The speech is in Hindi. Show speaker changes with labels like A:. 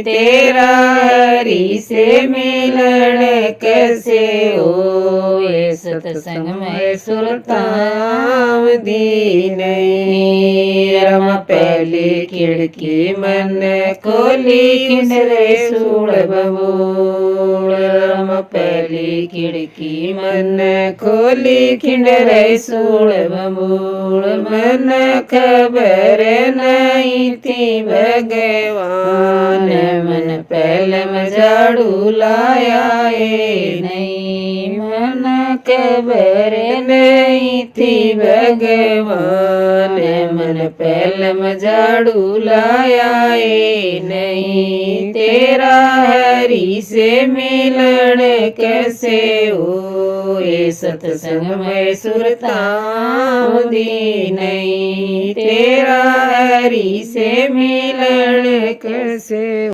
A: तेरा हरि से मिलन कैसे होए, सत्संग में सुरताम दीन। रम पहली खिड़की मन खोली किंडरे सूड़ बबूल। रम पहली खिड़की मन खोली खिंडरे सूड़ बबूल। मन खबर नहीं थी भगवान, मन पहले में झाड़ू लाया नहीं। मन खबर नहीं थी भगवान, मन पहले में झाड़ू लाया नहीं। तेरा हरि से मिलन कैसे होए, सत्संग में सुरताम दीन। तेरा हरि से मिलन कैसे